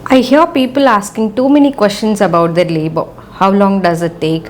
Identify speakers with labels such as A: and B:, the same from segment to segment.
A: I hear people asking too many questions about their labor. How long does it take?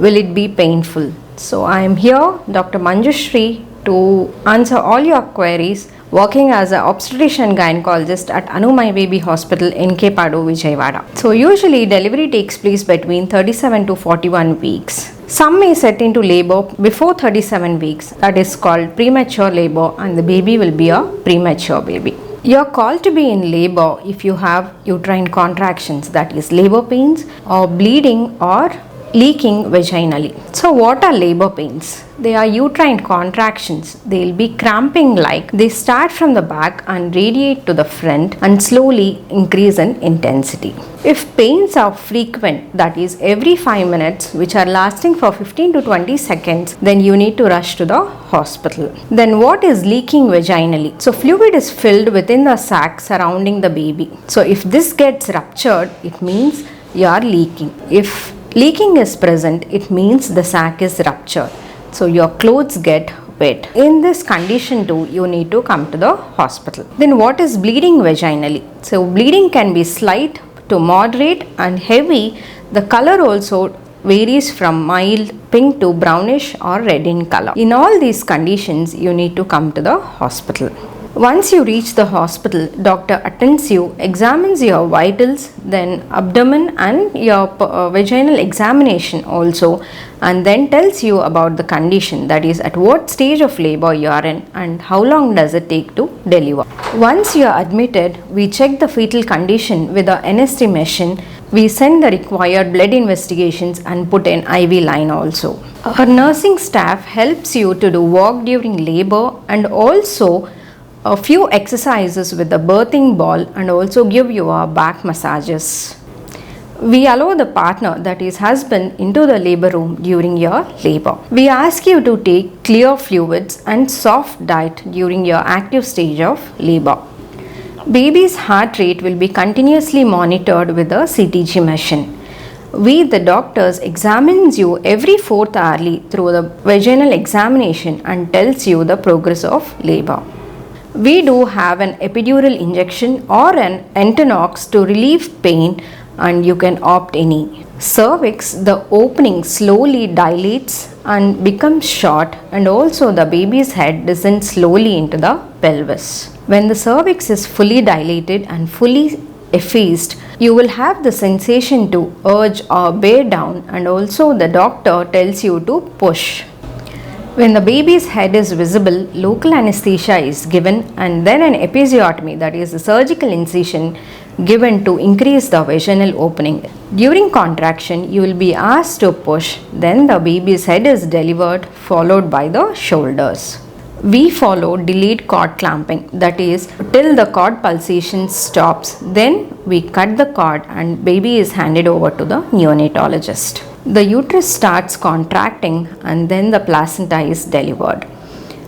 A: Will it be painful? So I am here, Dr. Manjushri, to answer all your queries, working as an obstetrician gynecologist at AnuMyBaby Hospital in 𝐏𝐞𝐫𝐦𝐢 𝐌𝐚𝐧𝐣𝐮. So usually delivery takes place between 37 to 41 weeks. Some may set into labor before 37 weeks, that is called premature labor, and the baby will be a premature baby. You are called to be in labor if you have uterine contractions, that is labor pains or bleeding or leaking vaginally. So what are labor pains? They are uterine contractions. They will be cramping like. They start from the back and radiate to the front and slowly increase in intensity. If pains are frequent, that is every 5 minutes, which are lasting for 15 to 20 seconds, then you need to rush to the hospital. Then what is leaking vaginally? So fluid is filled within the sac surrounding the baby. So if this gets ruptured, it means you are leaking. If leaking is present, it means the sac is ruptured. So your clothes get wet. In this condition too, you need to come to the hospital. Then what is bleeding vaginally? So bleeding can be slight to moderate and heavy. The color also varies from mild pink to brownish or red in color. In all these conditions, you need to come to the hospital. Once you reach the hospital, doctor attends you, examines your vitals, then abdomen and your vaginal examination also, and then tells you about the condition, that is at what stage of labor you are in and how long does it take to deliver. Once you are admitted, we check the fetal condition with the NST machine. We send the required blood investigations and put an IV line also. Our nursing staff helps you to do work during labor and also a few exercises with the birthing ball and also give you a back massages. We allow the partner, that is husband, into the labor room during your labor. We ask you to take clear fluids and soft diet during your active stage of labor. Baby's heart rate will be continuously monitored with a CTG machine. We, the doctors, examines you every 4th hourly through the vaginal examination and tells you the progress of labor. We do have an epidural injection or an Entonox to relieve pain, and you can opt any. Cervix, the opening slowly dilates and becomes short, and also the baby's head descends slowly into the pelvis. When the cervix is fully dilated and fully effaced, you will have the sensation to urge or bear down, and also the doctor tells you to push. When the baby's head is visible, local anesthesia is given and then an episiotomy, that is a surgical incision, given to increase the vaginal opening. During contraction, you will be asked to push, then the baby's head is delivered, followed by the shoulders. We follow delayed cord clamping, that is till the cord pulsation stops, then we cut the cord and baby is handed over to the neonatologist. The uterus starts contracting and then the placenta is delivered.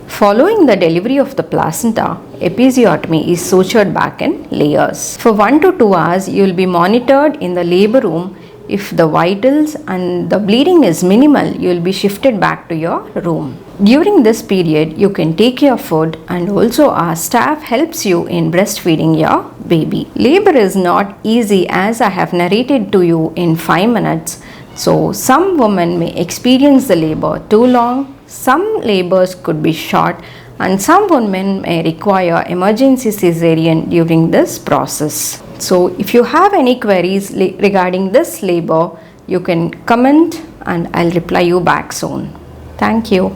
A: Following the delivery of the placenta, episiotomy is sutured back in layers. For 1 to 2 hours, you will be monitored in the labor room. If the vitals and the bleeding is minimal, you will be shifted back to your room. During this period, you can take your food and also our staff helps you in breastfeeding your baby. Labor is not easy, as I have narrated to you in 5 minutes. So some women may experience the labor too long, some labors could be short, and some women may require emergency cesarean during this process. So if you have any queries regarding this labor, you can comment and I'll reply you back soon. Thank you.